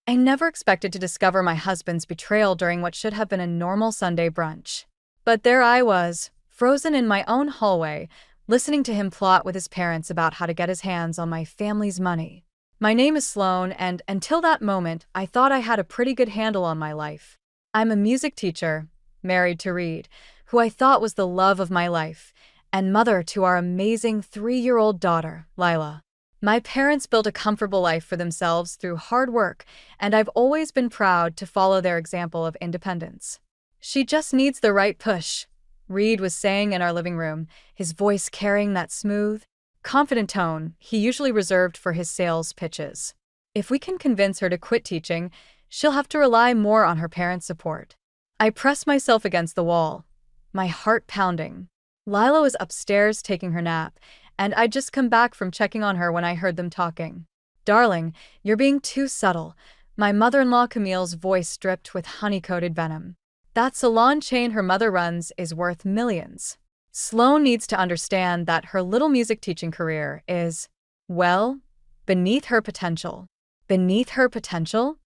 I never expected to discover my husband's betrayal during what should have been a normal Sunday brunch. But there I was, frozen in my own hallway, listening to him plot with his parents about how to get his hands on my family's money. My name is Sloane, and until that moment, I thought I had a pretty good handle on my life. I'm a music teacher, married to Reed, who I thought was the love of my life, and mother to our amazing 3-year-old daughter, Lila. My parents built a comfortable life for themselves through hard work, and I've always been proud to follow their example of independence. She just needs the right push, Reed was saying in our living room, his voice carrying that smooth, confident tone he usually reserved for his sales pitches. If we can convince her to quit teaching, she'll have to rely more on her parents' support. I pressed myself against the wall, my heart pounding. Lila was upstairs taking her nap, and I'd just come back from checking on her when I heard them talking. "Darling, you're being too subtle," my mother-in-law Camille's voice dripped with honey-coated venom. "That salon chain her mother runs is worth millions. Sloane needs to understand that her little music teaching career is, well, beneath her potential." Beneath her potential?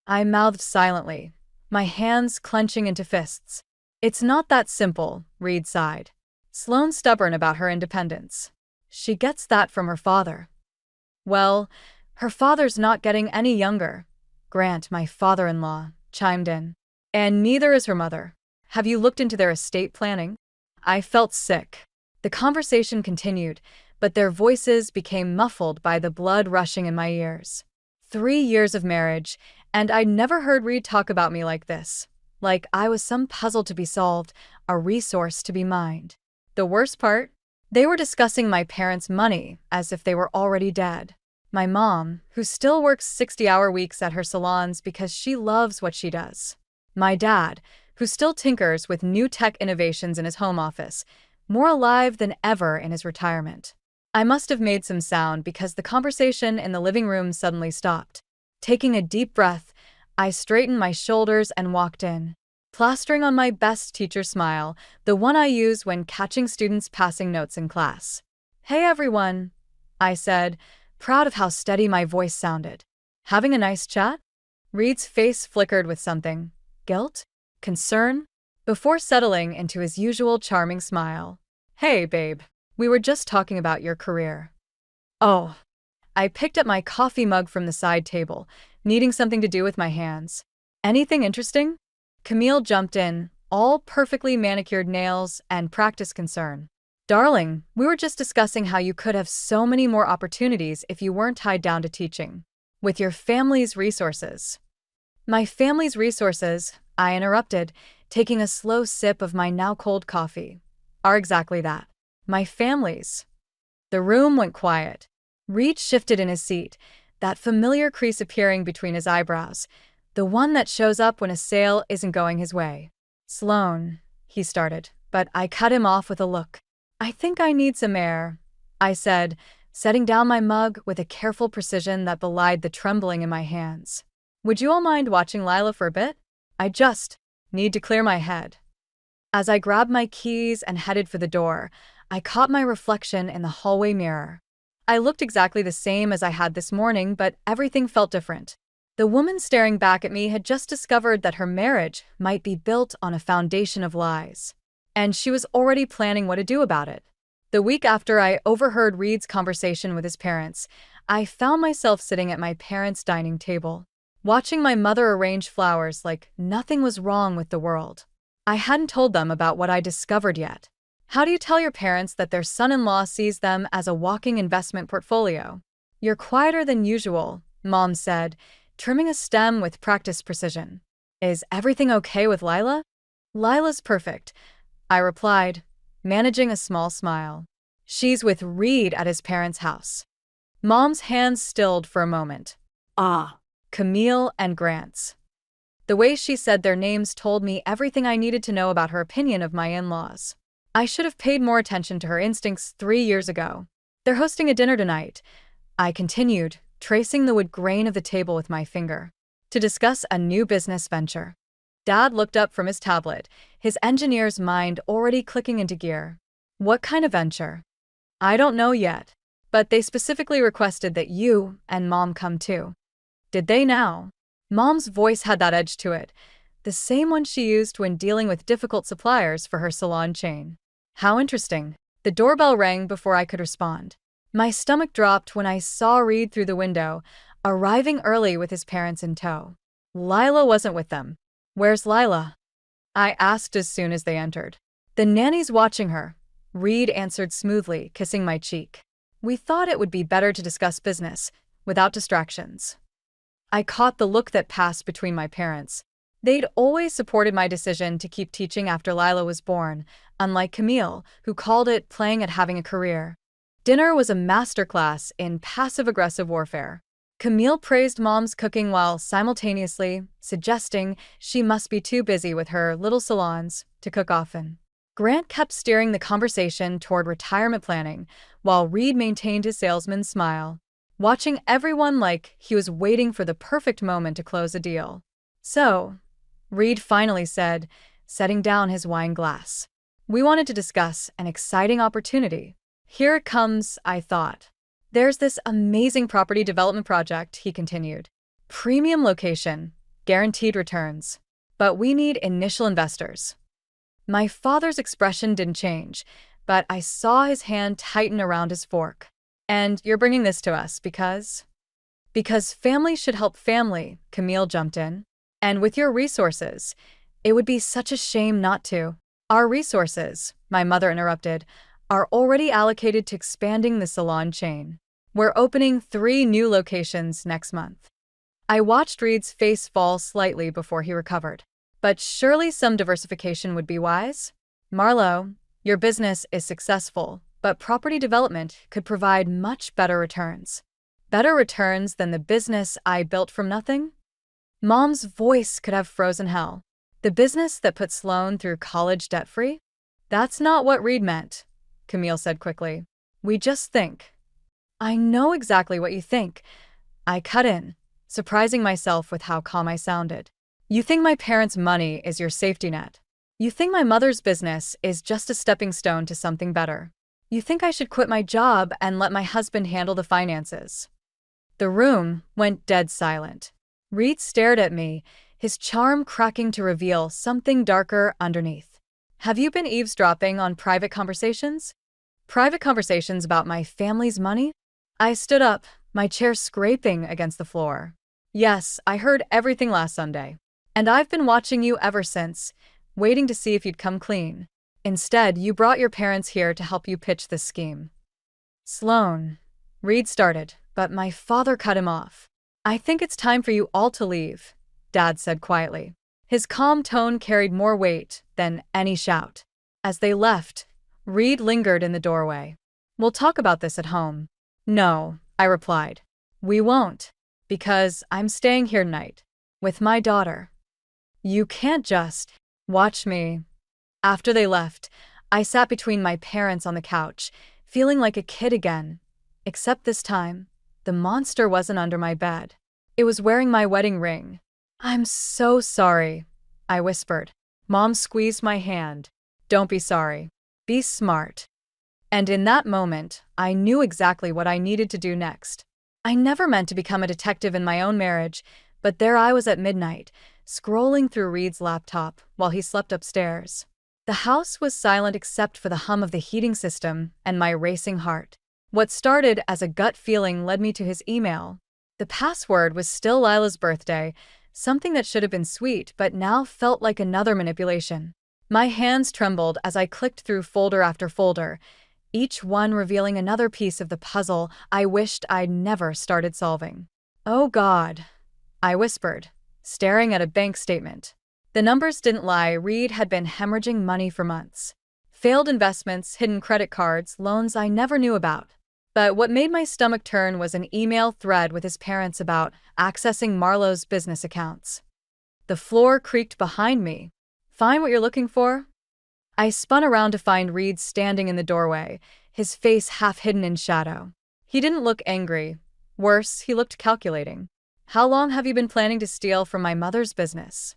I mouthed silently, my hands clenching into fists. "It's not that simple," Reed sighed. "Sloane's stubborn about her independence. She gets that from her father." "Well, her father's not getting any younger," Grant, my father-in-law, chimed in. "And neither is her mother. Have you looked into their estate planning?" I felt sick. The conversation continued, but their voices became muffled by the blood rushing in my ears. 3 years of marriage, and I'd never heard Reed talk about me like this. Like I was some puzzle to be solved, a resource to be mined. The worst part? They were discussing my parents' money as if they were already dead. My mom, who still works 60-hour weeks at her salons because she loves what she does. My dad, who still tinkers with new tech innovations in his home office, more alive than ever in his retirement. I must have made some sound because the conversation in the living room suddenly stopped. Taking a deep breath, I straightened my shoulders and walked in, plastering on my best teacher smile, the one I use when catching students passing notes in class. "Hey everyone," I said, proud of how steady my voice sounded. "Having a nice chat?" Reed's face flickered with something. Guilt? Concern? Before settling into his usual charming smile. "Hey, babe. We were just talking about your career." "Oh." I picked up my coffee mug from the side table, needing something to do with my hands. "Anything interesting?" Camille jumped in, all perfectly manicured nails and practice concern. "Darling, we were just discussing how you could have so many more opportunities if you weren't tied down to teaching. With your family's resources." "My family's resources," I interrupted, taking a slow sip of my now cold coffee, "are exactly that. My family's." The room went quiet. Reed shifted in his seat, that familiar crease appearing between his eyebrows, the one that shows up when a sale isn't going his way. "Sloane," he started, but I cut him off with a look. "I think I need some air," I said, setting down my mug with a careful precision that belied the trembling in my hands. "Would you all mind watching Lila for a bit? I just need to clear my head." As I grabbed my keys and headed for the door, I caught my reflection in the hallway mirror. I looked exactly the same as I had this morning, but everything felt different. The woman staring back at me had just discovered that her marriage might be built on a foundation of lies. And she was already planning what to do about it. The week after I overheard Reed's conversation with his parents, I found myself sitting at my parents' dining table, watching my mother arrange flowers like nothing was wrong with the world. I hadn't told them about what I discovered yet. How do you tell your parents that their son-in-law sees them as a walking investment portfolio? "You're quieter than usual," Mom said, trimming a stem with practiced precision. "Is everything okay with Lila?" "Lila's perfect," I replied, managing a small smile. "She's with Reed at his parents' house." Mom's hands stilled for a moment. "Ah, Camille and Grant's." The way she said their names told me everything I needed to know about her opinion of my in-laws. I should have paid more attention to her instincts 3 years ago. "They're hosting a dinner tonight," I continued, tracing the wood grain of the table with my finger, "to discuss a new business venture." Dad looked up from his tablet, his engineer's mind already clicking into gear. "What kind of venture?" "I don't know yet, but they specifically requested that you and Mom come too." "Did they now?" Mom's voice had that edge to it, the same one she used when dealing with difficult suppliers for her salon chain. How interesting. The doorbell rang before I could respond. My stomach dropped when I saw Reed through the window, arriving early with his parents in tow. Lila wasn't with them. "Where's Lila?" I asked as soon as they entered. "The nanny's watching her," Reed answered smoothly, kissing my cheek. "We thought it would be better to discuss business, without distractions." I caught the look that passed between my parents. They'd always supported my decision to keep teaching after Lila was born, unlike Camille, who called it playing at having a career. Dinner was a masterclass in passive-aggressive warfare. Camille praised Mom's cooking while simultaneously suggesting she must be too busy with her little salons to cook often. Grant kept steering the conversation toward retirement planning, while Reed maintained his salesman's smile, watching everyone like he was waiting for the perfect moment to close a deal. "So," Reed finally said, setting down his wine glass, "we wanted to discuss an exciting opportunity. Here it comes, I thought. There's this amazing property development project," he continued. "Premium location, guaranteed returns. But we need initial investors." My father's expression didn't change, but I saw his hand tighten around his fork. "And you're bringing this to us because—" "Because family should help family," Camille jumped in. "And with your resources, it would be such a shame not to." "Our resources," my mother interrupted, "are already allocated to expanding the salon chain. We're opening 3 new locations next month." I watched Reed's face fall slightly before he recovered. "But surely some diversification would be wise? Marlo, your business is successful, but property development could provide much better returns." "Better returns than the business I built from nothing?" Mom's voice could have frozen hell. "The business that put Sloan through college debt-free?" "That's not what Reed meant," Camille said quickly. "We just think—" "I know exactly what you think," I cut in, surprising myself with how calm I sounded. "You think my parents' money is your safety net. You think my mother's business is just a stepping stone to something better. You think I should quit my job and let my husband handle the finances." The room went dead silent. Reed stared at me, his charm cracking to reveal something darker underneath. "Have you been eavesdropping on private conversations?" "Private conversations about my family's money?" I stood up, my chair scraping against the floor. "Yes, I heard everything last Sunday. And I've been watching you ever since, waiting to see if you'd come clean. Instead, you brought your parents here to help you pitch this scheme." "Sloan," Reed started, but my father cut him off. "I think it's time for you all to leave," Dad said quietly. His calm tone carried more weight than any shout. As they left, Reed lingered in the doorway. "We'll talk about this at home." "No," I replied. "We won't. Because I'm staying here tonight. With my daughter. You can't just watch me." After they left, I sat between my parents on the couch, feeling like a kid again. Except this time, the monster wasn't under my bed. It was wearing my wedding ring. "I'm so sorry," I whispered. Mom squeezed my hand. "Don't be sorry. Be smart." And in that moment, I knew exactly what I needed to do next. I never meant to become a detective in my own marriage, but there I was at midnight, scrolling through Reed's laptop while he slept upstairs. The house was silent except for the hum of the heating system and my racing heart. What started as a gut feeling led me to his email. The password was still Lila's birthday, something that should have been sweet but now felt like another manipulation. My hands trembled as I clicked through folder after folder, each one revealing another piece of the puzzle I wished I'd never started solving. "Oh God," I whispered, staring at a bank statement. The numbers didn't lie. Reed had been hemorrhaging money for months. Failed investments, hidden credit cards, loans I never knew about. But what made my stomach turn was an email thread with his parents about accessing Marlo's business accounts. The floor creaked behind me. "Find what you're looking for?" I spun around to find Reed standing in the doorway, his face half hidden in shadow. He didn't look angry. Worse, he looked calculating. "How long have you been planning to steal from my mother's business?"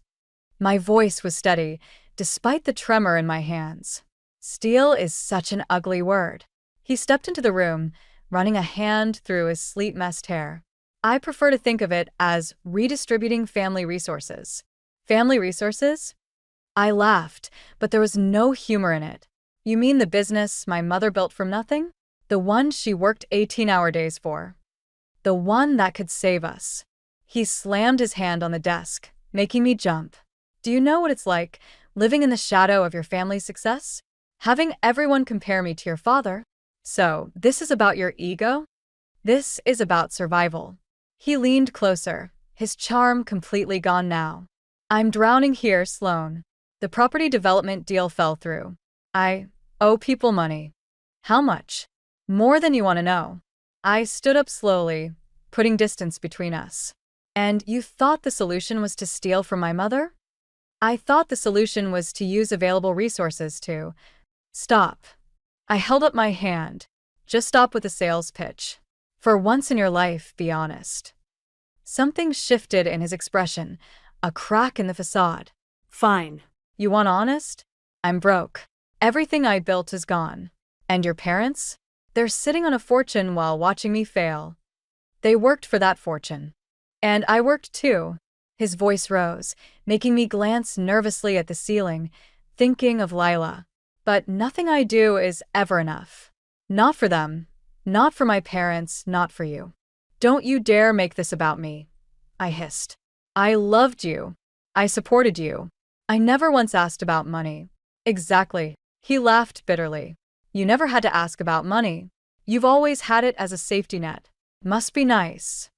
My voice was steady, despite the tremor in my hands. Steal is such an ugly word. He stepped into the room, running a hand through his sleet-messed hair. I prefer to think of it as redistributing family resources. Family resources? I laughed, but there was no humor in it. You mean the business my mother built from nothing? The one she worked 18-hour days for? The one that could save us? He slammed his hand on the desk, making me jump. Do you know what it's like, living in the shadow of your family's success? Having everyone compare me to your father? So, this is about your ego? This is about survival. He leaned closer, his charm completely gone now. I'm drowning here, Sloan. The property development deal fell through. I owe people money. How much? More than you want to know. I stood up slowly, putting distance between us. And you thought the solution was to steal from my mother? I thought the solution was to use available resources to stop. I held up my hand. Just stop with the sales pitch. For once in your life, be honest. Something shifted in his expression, a crack in the facade. Fine. You want honest? I'm broke. Everything I built is gone. And your parents? They're sitting on a fortune while watching me fail. They worked for that fortune. And I worked too. His voice rose, making me glance nervously at the ceiling, thinking of Lila. But nothing I do is ever enough. Not for them. Not for my parents, not for you. Don't you dare make this about me, I hissed. I loved you. I supported you. I never once asked about money. Exactly. He laughed bitterly. You never had to ask about money. You've always had it as a safety net. Must be nice.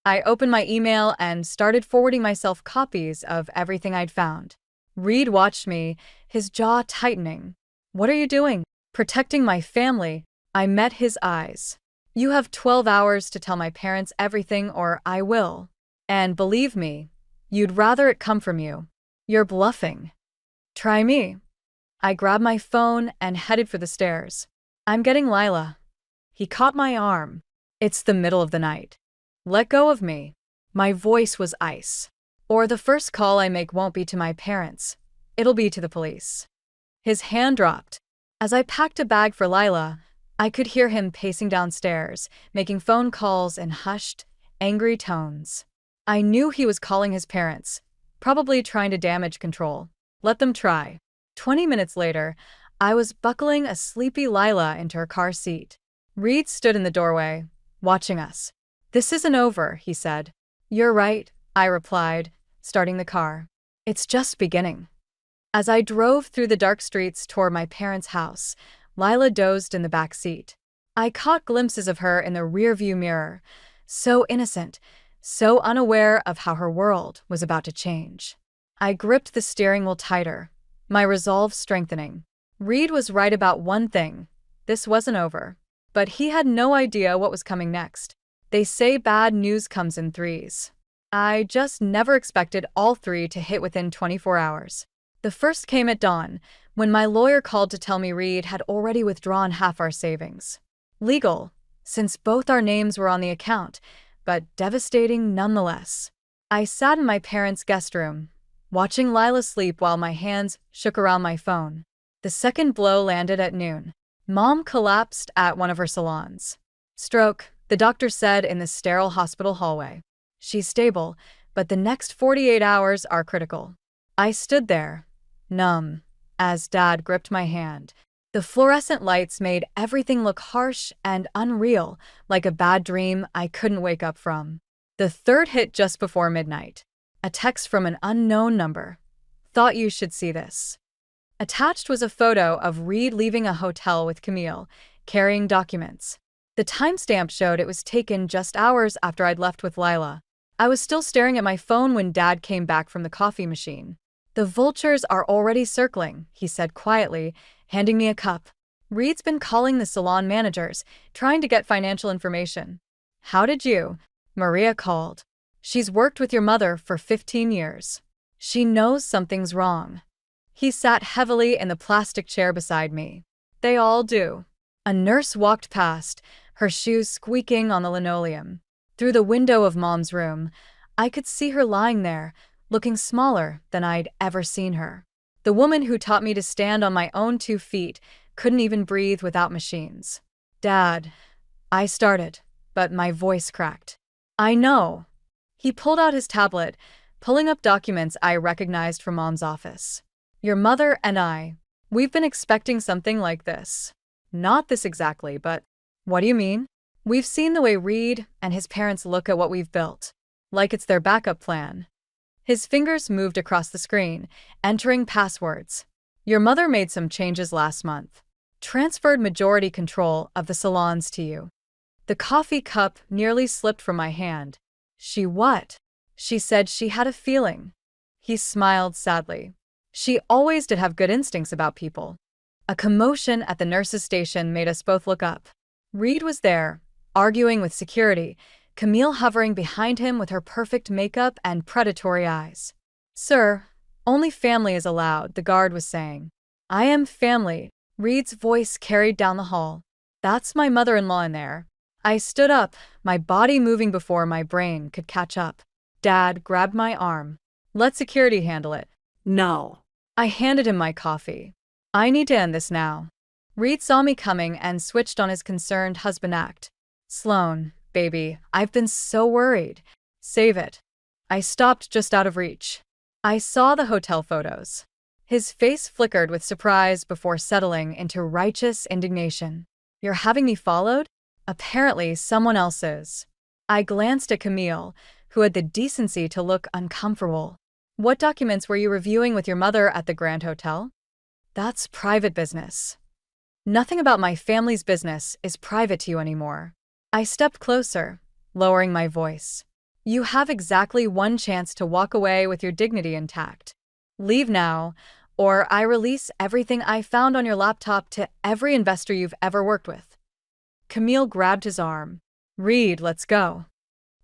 I opened my email and started forwarding myself copies of everything I'd found. Reed watched me, his jaw tightening. What are you doing? Protecting my family. I met his eyes. You have 12 hours to tell my parents everything or I will. And believe me, you'd rather it come from you. You're bluffing. Try me. I grabbed my phone and headed for the stairs. I'm getting Lila. He caught my arm. It's the middle of the night. Let go of me. My voice was ice. Or the first call I make won't be to my parents. It'll be to the police. His hand dropped. As I packed a bag for Lila, I could hear him pacing downstairs, making phone calls in hushed, angry tones. I knew he was calling his parents, probably trying to damage control. Let them try. 20 minutes later, I was buckling a sleepy Lila into her car seat. Reed stood in the doorway, watching us. This isn't over, he said. You're right, I replied, starting the car. It's just beginning. As I drove through the dark streets toward my parents' house, Lila dozed in the back seat. I caught glimpses of her in the rearview mirror, so innocent, so unaware of how her world was about to change. I gripped the steering wheel tighter, my resolve strengthening. Reed was right about one thing. This wasn't over. But he had no idea what was coming next. They say bad news comes in threes. I just never expected all three to hit within 24 hours. The first came at dawn, when my lawyer called to tell me Reed had already withdrawn half our savings. Legal, since both our names were on the account, but devastating nonetheless. I sat in my parents' guest room, watching Lila sleep while my hands shook around my phone. The second blow landed at noon. Mom collapsed at one of her salons. Stroke, the doctor said in the sterile hospital hallway. She's stable, but the next 48 hours are critical. I stood there, numb, as Dad gripped my hand. The fluorescent lights made everything look harsh and unreal, like a bad dream I couldn't wake up from. The third hit just before midnight. A text from an unknown number. Thought you should see this. Attached was a photo of Reed leaving a hotel with Camille, carrying documents. The timestamp showed it was taken just hours after I'd left with Lila. I was still staring at my phone when Dad came back from the coffee machine. The vultures are already circling, he said quietly, handing me a cup. Reed's been calling the salon managers, trying to get financial information. How did you? Maria called. She's worked with your mother for 15 years. She knows something's wrong. He sat heavily in the plastic chair beside me. They all do. A nurse walked past, her shoes squeaking on the linoleum. Through the window of Mom's room, I could see her lying there, looking smaller than I'd ever seen her. The woman who taught me to stand on my own 2 feet couldn't even breathe without machines. Dad, I started, but my voice cracked. I know. He pulled out his tablet, pulling up documents I recognized from Mom's office. Your mother and I, we've been expecting something like this. Not this exactly, but what do you mean? We've seen the way Reed and his parents look at what we've built, like it's their backup plan. His fingers moved across the screen, entering passwords. Your mother made some changes last month. Transferred majority control of the salons to you. The coffee cup nearly slipped from my hand. She what? She said she had a feeling. He smiled sadly. She always did have good instincts about people. A commotion at the nurse's station made us both look up. Reed was there, arguing with security, Camille hovering behind him with her perfect makeup and predatory eyes. Sir, only family is allowed, the guard was saying. I am family, Reed's voice carried down the hall. That's my mother-in-law in there. I stood up, my body moving before my brain could catch up. Dad grabbed my arm. Let security handle it. No. I handed him my coffee. I need to end this now. Reed saw me coming and switched on his concerned husband act. Sloan, baby, I've been so worried. Save it. I stopped just out of reach. I saw the hotel photos. His face flickered with surprise before settling into righteous indignation. You're having me followed? Apparently someone else is. I glanced at Camille, who had the decency to look uncomfortable. What documents were you reviewing with your mother at the Grand Hotel? That's private business. Nothing about my family's business is private to you anymore. I stepped closer, lowering my voice. You have exactly one chance to walk away with your dignity intact. Leave now, or I release everything I found on your laptop to every investor you've ever worked with. Camille grabbed his arm. Reed, let's go.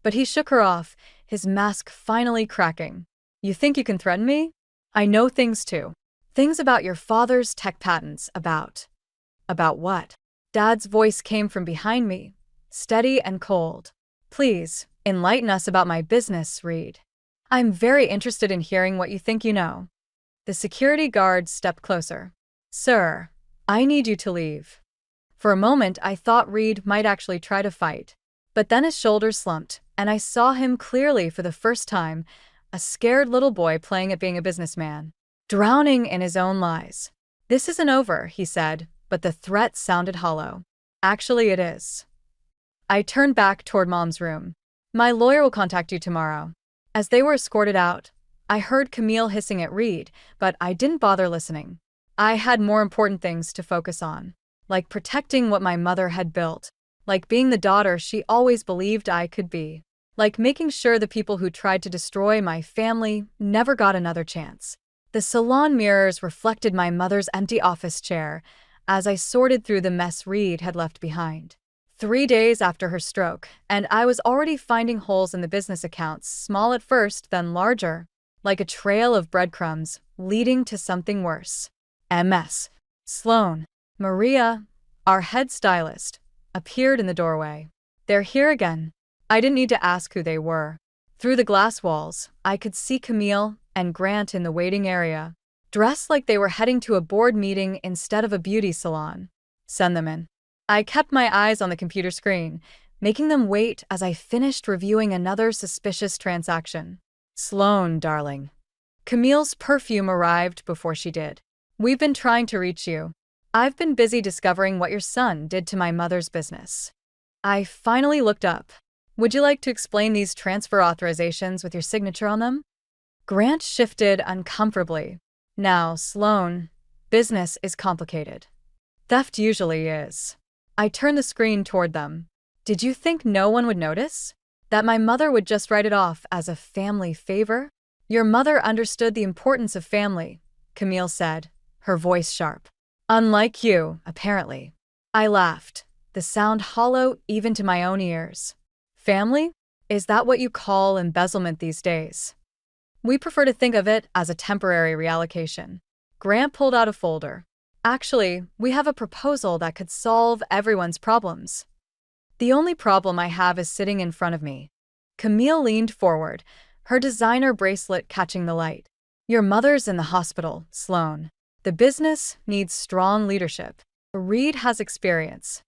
But he shook her off, his mask finally cracking. You think you can threaten me? I know things too. Things about your father's tech patents, about what? Dad's voice came from behind me, steady and cold. Please, enlighten us about my business, Reed. I'm very interested in hearing what you think you know. The security guard stepped closer. Sir, I need you to leave. For a moment, I thought Reed might actually try to fight. But then his shoulders slumped, and I saw him clearly for the first time, a scared little boy playing at being a businessman, drowning in his own lies. This isn't over, he said, but the threat sounded hollow. Actually, it is. I turned back toward Mom's room. My lawyer will contact you tomorrow. As they were escorted out, I heard Camille hissing at Reed, but I didn't bother listening. I had more important things to focus on, like protecting what my mother had built, like being the daughter she always believed I could be, like making sure the people who tried to destroy my family never got another chance. The salon mirrors reflected my mother's empty office chair as I sorted through the mess Reed had left behind. 3 days after her stroke, and I was already finding holes in the business accounts, small at first, then larger, like a trail of breadcrumbs leading to something worse. MS. Sloan. Maria, our head stylist, appeared in the doorway. They're here again. I didn't need to ask who they were. Through the glass walls, I could see Camille and Grant in the waiting area, dressed like they were heading to a board meeting instead of a beauty salon. Send them in. I kept my eyes on the computer screen, making them wait as I finished reviewing another suspicious transaction. Sloan, darling. Camille's perfume arrived before she did. We've been trying to reach you. I've been busy discovering what your son did to my mother's business. I finally looked up. Would you like to explain these transfer authorizations with your signature on them? Grant shifted uncomfortably. Now, Sloan, business is complicated. Theft usually is. I turned the screen toward them. Did you think no one would notice? That my mother would just write it off as a family favor? Your mother understood the importance of family, Camille said, her voice sharp. Unlike you, apparently. I laughed, the sound hollow even to my own ears. Family? Is that what you call embezzlement these days? We prefer to think of it as a temporary reallocation. Grant pulled out a folder. Actually, we have a proposal that could solve everyone's problems. The only problem I have is sitting in front of me. Camille leaned forward, her designer bracelet catching the light. Your mother's in the hospital, Sloan. The business needs strong leadership. Reed has experience.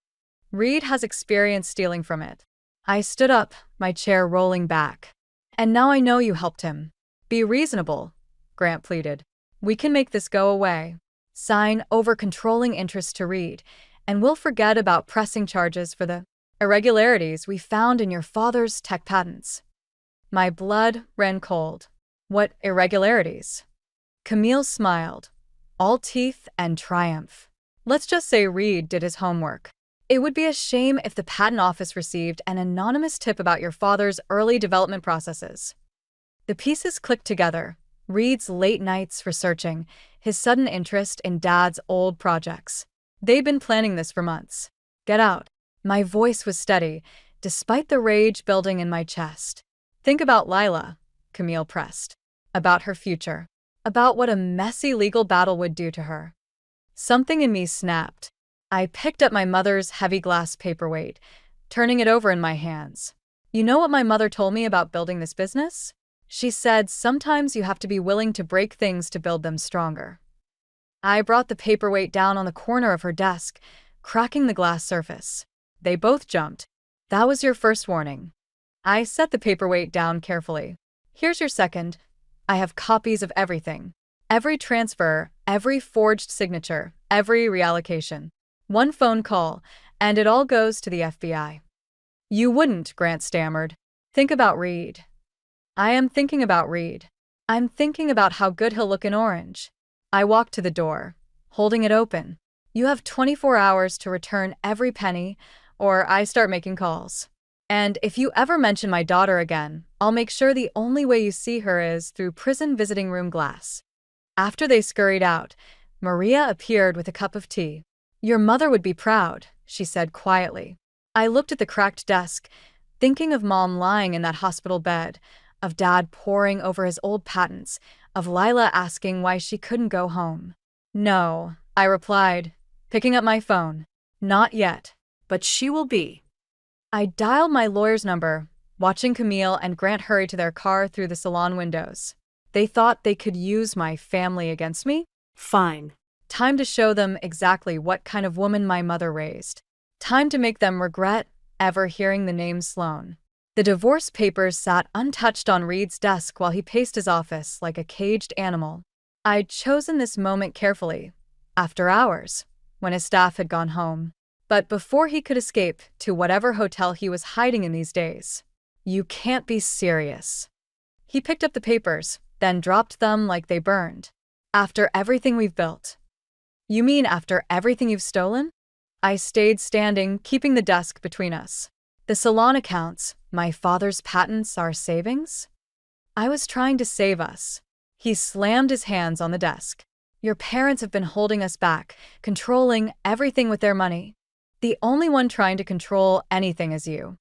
Reed has experience stealing from it. I stood up, my chair rolling back. And now I know you helped him. Be reasonable, Grant pleaded. We can make this go away. Sign over controlling interest to Reed, and we'll forget about pressing charges for the irregularities we found in your father's tech patents. My blood ran cold. What irregularities? Camille smiled, all teeth and triumph. Let's just say Reed did his homework. It would be a shame if the patent office received an anonymous tip about your father's early development processes. The pieces clicked together. Reed's late nights researching, his sudden interest in Dad's old projects. They'd been planning this for months. Get out. My voice was steady, despite the rage building in my chest. Think about Lila, Camille pressed. About her future. About what a messy legal battle would do to her. Something in me snapped. I picked up my mother's heavy glass paperweight, turning it over in my hands. You know what my mother told me about building this business? She said sometimes you have to be willing to break things to build them stronger. I brought the paperweight down on the corner of her desk, cracking the glass surface. They both jumped. That was your first warning. I set the paperweight down carefully. Here's your second. I have copies of everything. Every transfer, every forged signature, every reallocation. One phone call, and it all goes to the FBI. You wouldn't, Grant stammered. Think about Reed. I am thinking about Reed. I'm thinking about how good he'll look in orange. I walked to the door, holding it open. You have 24 hours to return every penny, or I start making calls. And if you ever mention my daughter again, I'll make sure the only way you see her is through prison visiting room glass. After they scurried out, Maria appeared with a cup of tea. Your mother would be proud, she said quietly. I looked at the cracked desk, thinking of Mom lying in that hospital bed, of Dad poring over his old patents, of Lila asking why she couldn't go home. No, I replied, picking up my phone. Not yet, but she will be. I dialed my lawyer's number, watching Camille and Grant hurry to their car through the salon windows. They thought they could use my family against me? Fine. Time to show them exactly what kind of woman my mother raised. Time to make them regret ever hearing the name Sloan. The divorce papers sat untouched on Reed's desk while he paced his office like a caged animal. I'd chosen this moment carefully, after hours, when his staff had gone home. But before he could escape to whatever hotel he was hiding in these days. You can't be serious. He picked up the papers, then dropped them like they burned. After everything we've built. You mean after everything you've stolen? I stayed standing, keeping the desk between us. The salon accounts, my father's patents, our savings? I was trying to save us. He slammed his hands on the desk. Your parents have been holding us back, controlling everything with their money. The only one trying to control anything is you.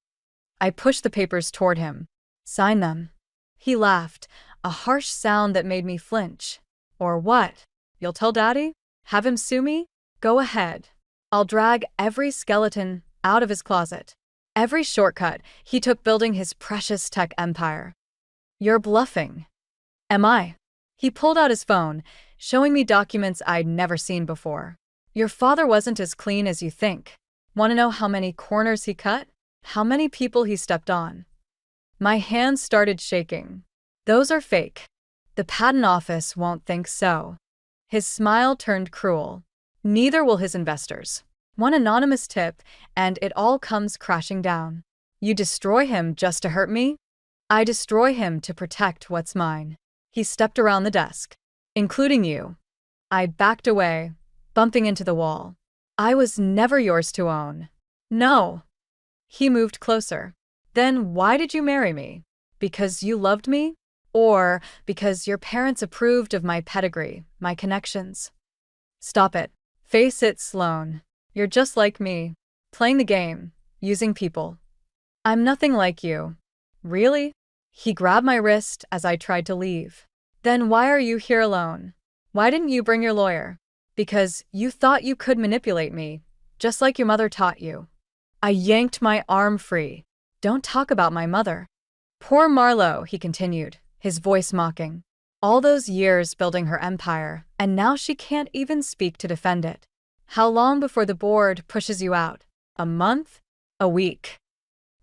I pushed the papers toward him. Sign them. He laughed, a harsh sound that made me flinch. Or what? You'll tell Daddy? Have him sue me? Go ahead. I'll drag every skeleton out of his closet. Every shortcut he took building his precious tech empire. You're bluffing. Am I? He pulled out his phone, showing me documents I'd never seen before. Your father wasn't as clean as you think. Want to know how many corners he cut? How many people he stepped on? My hands started shaking. Those are fake. The patent office won't think so. His smile turned cruel. Neither will his investors. One anonymous tip, and it all comes crashing down. You destroy him just to hurt me? I destroy him to protect what's mine. He stepped around the desk. Including you. I backed away, bumping into the wall. I was never yours to own. No. He moved closer. Then why did you marry me? Because you loved me? Or because your parents approved of my pedigree, my connections? Stop it. Face it, Sloan. You're just like me. Playing the game, using people. I'm nothing like you. Really? He grabbed my wrist as I tried to leave. Then why are you here alone? Why didn't you bring your lawyer? Because you thought you could manipulate me, just like your mother taught you. I yanked my arm free. Don't talk about my mother. Poor Marlowe, he continued, his voice mocking. All those years building her empire, and now she can't even speak to defend it. How long before the board pushes you out? A month? A week?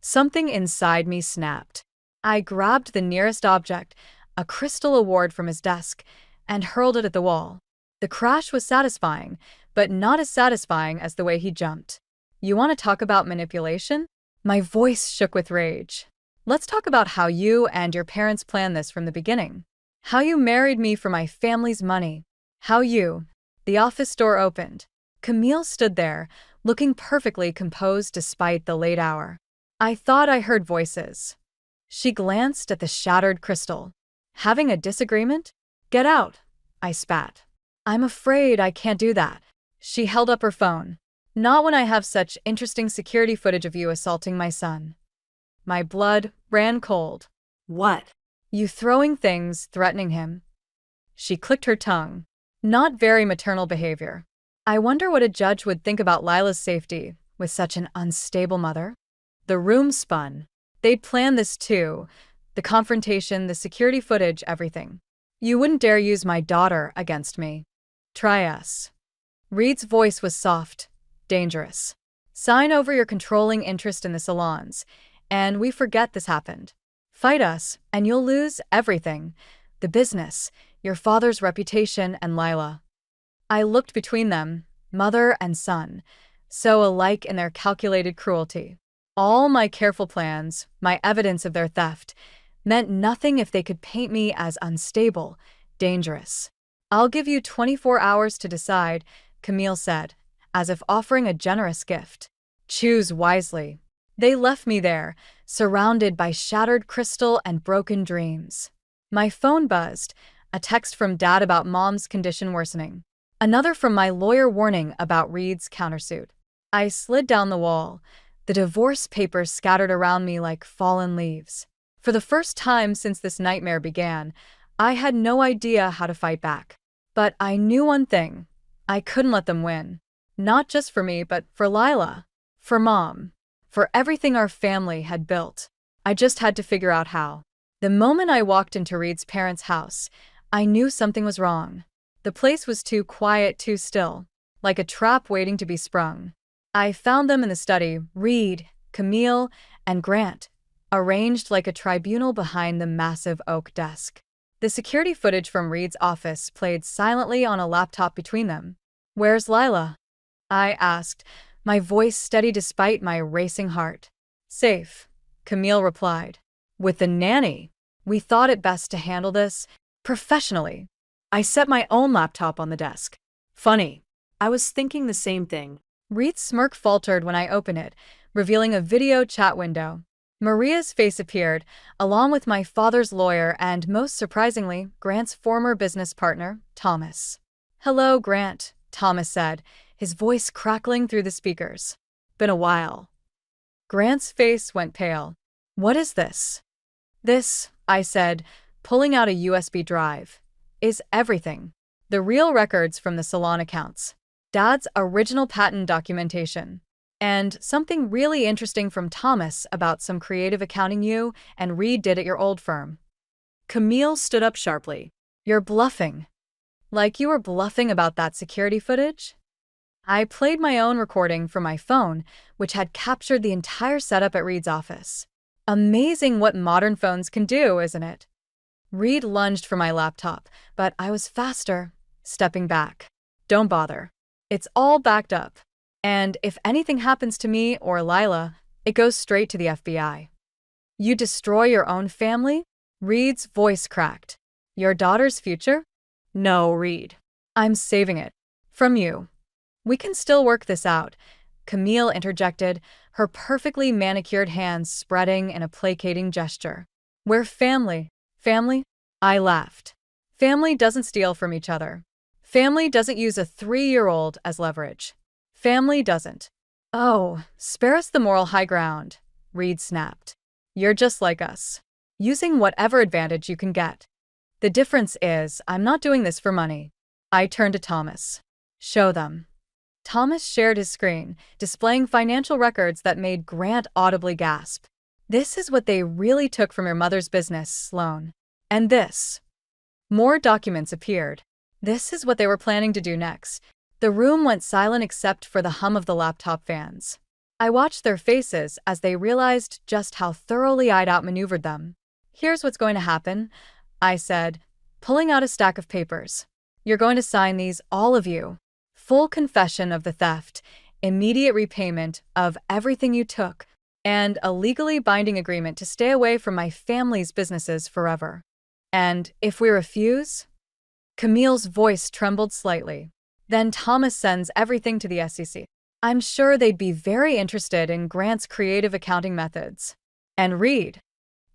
Something inside me snapped. I grabbed the nearest object, a crystal award from his desk, and hurled it at the wall. The crash was satisfying, but not as satisfying as the way he jumped. You want to talk about manipulation? My voice shook with rage. Let's talk about how you and your parents planned this from the beginning. How you married me for my family's money. How you... The office door opened. Camille stood there, looking perfectly composed despite the late hour. I thought I heard voices. She glanced at the shattered crystal. Having a disagreement? Get out, I spat. I'm afraid I can't do that. She held up her phone. Not when I have such interesting security footage of you assaulting my son. My blood ran cold. What? You throwing things, threatening him. She clicked her tongue. Not very maternal behavior. I wonder what a judge would think about Lila's safety with such an unstable mother. The room spun. They'd planned this too. The confrontation, the security footage, everything. You wouldn't dare use my daughter against me. Try us. Reed's voice was soft, dangerous. Sign over your controlling interest in the salons, and we forget this happened. Fight us, and you'll lose everything. The business, your father's reputation, and Lila. I looked between them, mother and son, so alike in their calculated cruelty. All my careful plans, my evidence of their theft, meant nothing if they could paint me as unstable, dangerous. I'll give you 24 hours to decide, Camille said, as if offering a generous gift. Choose wisely. They left me there, surrounded by shattered crystal and broken dreams. My phone buzzed, a text from Dad about Mom's condition worsening. Another from my lawyer warning about Reed's countersuit. I slid down the wall, the divorce papers scattered around me like fallen leaves. For the first time since this nightmare began, I had no idea how to fight back. But I knew one thing. I couldn't let them win. Not just for me, but for Lila. For Mom. For everything our family had built. I just had to figure out how. The moment I walked into Reed's parents' house, I knew something was wrong. The place was too quiet, too still, like a trap waiting to be sprung. I found them in the study, Reed, Camille, and Grant, arranged like a tribunal behind the massive oak desk. The security footage from Reed's office played silently on a laptop between them. Where's Lila? I asked, my voice steady despite my racing heart. Safe, Camille replied. With the nanny. We thought it best to handle this professionally. I set my own laptop on the desk. Funny. I was thinking the same thing. Reed's smirk faltered when I opened it, revealing a video chat window. Maria's face appeared, along with my father's lawyer and, most surprisingly, Grant's former business partner, Thomas. Hello, Grant, Thomas said, his voice crackling through the speakers. Been a while. Grant's face went pale. What is this? This, I said, pulling out a USB drive, is everything. The real records from the salon accounts. Dad's original patent documentation. And something really interesting from Thomas about some creative accounting you and Reed did at your old firm. Camille stood up sharply. You're bluffing. Like you were bluffing about that security footage? I played my own recording from my phone, which had captured the entire setup at Reed's office. Amazing what modern phones can do, isn't it? Reed lunged for my laptop, but I was faster, stepping back. Don't bother. It's all backed up. And if anything happens to me or Lila, it goes straight to the FBI. You destroy your own family? Reed's voice cracked. Your daughter's future? No, Reed. I'm saving it. From you. We can still work this out, Camille interjected, her perfectly manicured hands spreading in a placating gesture. We're family. Family? I laughed. Family doesn't steal from each other. Family doesn't use a 3-year-old as leverage. Family doesn't. Oh, spare us the moral high ground, Reed snapped. You're just like us. Using whatever advantage you can get. The difference is, I'm not doing this for money. I turned to Thomas. Show them. Thomas shared his screen, displaying financial records that made Grant audibly gasp. This is what they really took from your mother's business, Sloan. And this. More documents appeared. This is what they were planning to do next. The room went silent except for the hum of the laptop fans. I watched their faces as they realized just how thoroughly I'd outmaneuvered them. Here's what's going to happen, I said, pulling out a stack of papers. You're going to sign these, all of you. Full confession of the theft, immediate repayment of everything you took, and a legally binding agreement to stay away from my family's businesses forever. And if we refuse? Camille's voice trembled slightly. Then Thomas sends everything to the SEC. I'm sure they'd be very interested in Grant's creative accounting methods. And Reed.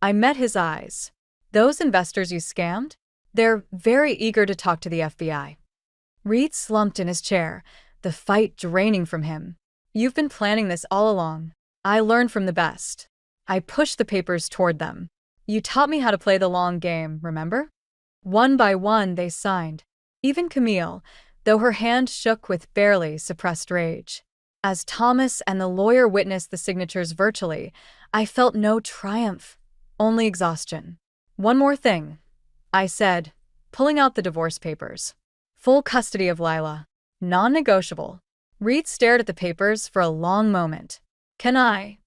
I met his eyes. Those investors you scammed? They're very eager to talk to the FBI. Reed slumped in his chair, the fight draining from him. You've been planning this all along. I learned from the best. I pushed the papers toward them. You taught me how to play the long game, remember? One by one they signed. Even Camille, though her hand shook with barely suppressed rage. As Thomas and the lawyer witnessed the signatures virtually, I felt no triumph, only exhaustion. One more thing, I said, pulling out the divorce papers. Full custody of Lila. Non-negotiable. Reed stared at the papers for a long moment. Can I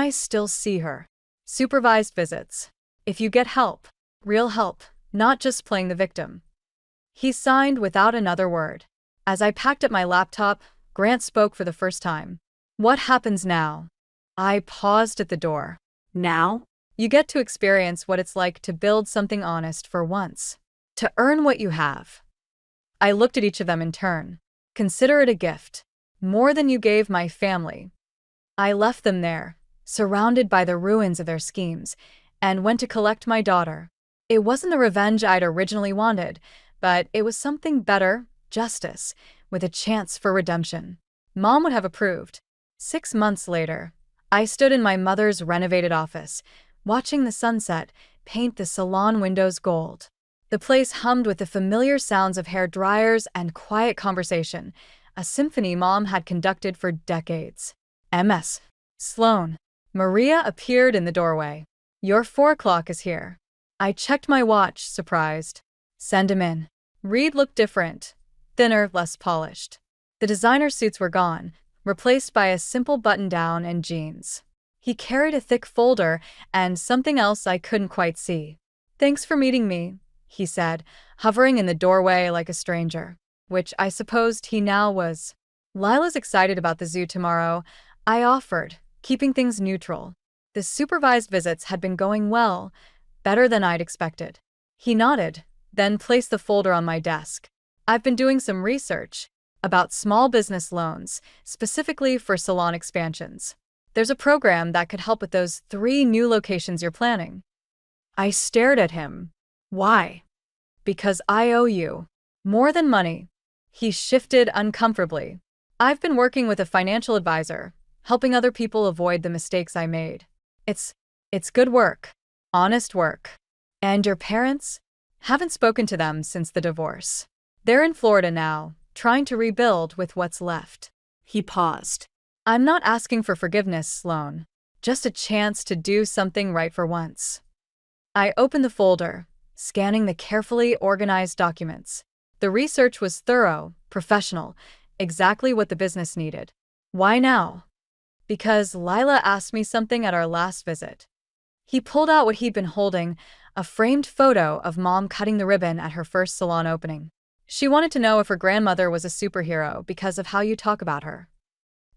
still see her? Supervised visits. If you get help, real help, not just playing the victim. He signed without another word. As I packed up my laptop, Grant spoke for the first time. What happens now? I paused at the door. Now? You get to experience what it's like to build something honest for once. To earn what you have. I looked at each of them in turn. Consider it a gift. More than you gave my family. I left them there, surrounded by the ruins of their schemes, and went to collect my daughter. It wasn't the revenge I'd originally wanted, but it was something better, justice, with a chance for redemption. Mom would have approved. 6 months later, I stood in my mother's renovated office, watching the sunset paint the salon windows gold. The place hummed with the familiar sounds of hair dryers and quiet conversation, a symphony Mom had conducted for decades. MS. Sloan. Maria appeared in the doorway. Your 4 o'clock is here. I checked my watch, surprised. Send him in. Reed looked different. Thinner, less polished. The designer suits were gone, replaced by a simple button-down and jeans. He carried a thick folder and something else I couldn't quite see. Thanks for meeting me, he said, hovering in the doorway like a stranger, which I supposed he now was. Lila's excited about the zoo tomorrow, I offered, keeping things neutral. The supervised visits had been going well, better than I'd expected. He nodded, then placed the folder on my desk. I've been doing some research about small business loans, specifically for salon expansions. There's a program that could help with those 3 new locations you're planning. I stared at him. Why? Because I owe you. More than money. He shifted uncomfortably. I've been working with a financial advisor, helping other people avoid the mistakes I made. It's good work. Honest work. And your parents? Haven't spoken to them since the divorce. They're in Florida now, trying to rebuild with what's left. He paused. I'm not asking for forgiveness, Sloan. Just a chance to do something right for once. I opened the folder, scanning the carefully organized documents. The research was thorough, professional, exactly what the business needed. Why now? Because Lila asked me something at our last visit. He pulled out what he'd been holding, a framed photo of Mom cutting the ribbon at her first salon opening. She wanted to know if her grandmother was a superhero because of how you talk about her.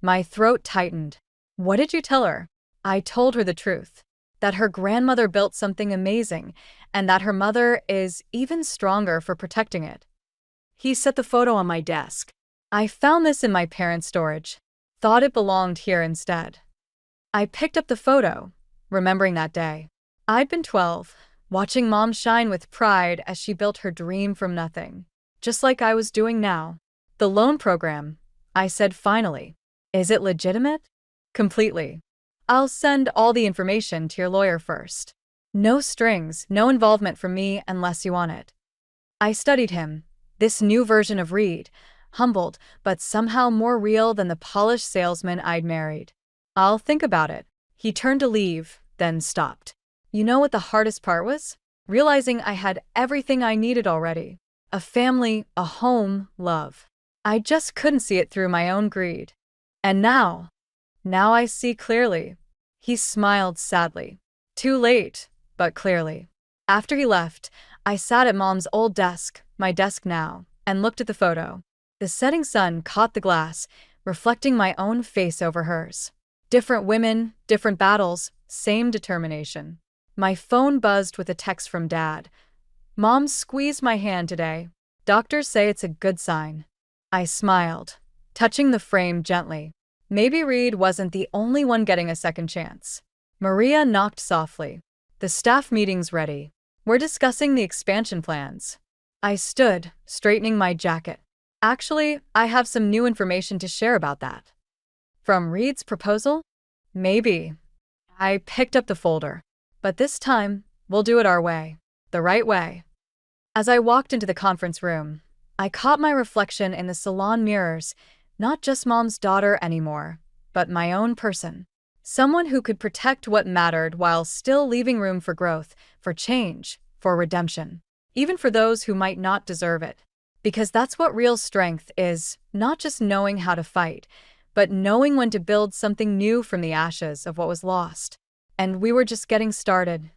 My throat tightened. What did you tell her? I told her the truth. That her grandmother built something amazing, and that her mother is even stronger for protecting it. He set the photo on my desk. I found this in my parents' storage. Thought it belonged here instead. I picked up the photo, remembering that day. I'd been 12, watching Mom shine with pride as she built her dream from nothing. Just like I was doing now. The loan program, I said finally. Is it legitimate? Completely. I'll send all the information to your lawyer first. No strings, no involvement from me unless you want it. I studied him, this new version of Reed, humbled but somehow more real than the polished salesman I'd married. I'll think about it. He turned to leave, then stopped. You know what the hardest part was? Realizing I had everything I needed already. A family, a home, love. I just couldn't see it through my own greed. And now Now I see clearly. He smiled sadly. Too late, but clearly. After he left, I sat at Mom's old desk, my desk now, and looked at the photo. The setting sun caught the glass, reflecting my own face over hers. Different women, different battles, same determination. My phone buzzed with a text from Dad. Mom squeezed my hand today. Doctors say it's a good sign. I smiled, touching the frame gently. Maybe Reed wasn't the only one getting a second chance. Maria knocked softly. The staff meeting's ready. We're discussing the expansion plans. I stood, straightening my jacket. Actually, I have some new information to share about that. From Reed's proposal? Maybe. I picked up the folder. But this time, we'll do it our way. The right way. As I walked into the conference room, I caught my reflection in the salon mirrors, not just Mom's daughter anymore, but my own person. Someone who could protect what mattered while still leaving room for growth, for change, for redemption. Even for those who might not deserve it. Because that's what real strength is, not just knowing how to fight, but knowing when to build something new from the ashes of what was lost. And we were just getting started.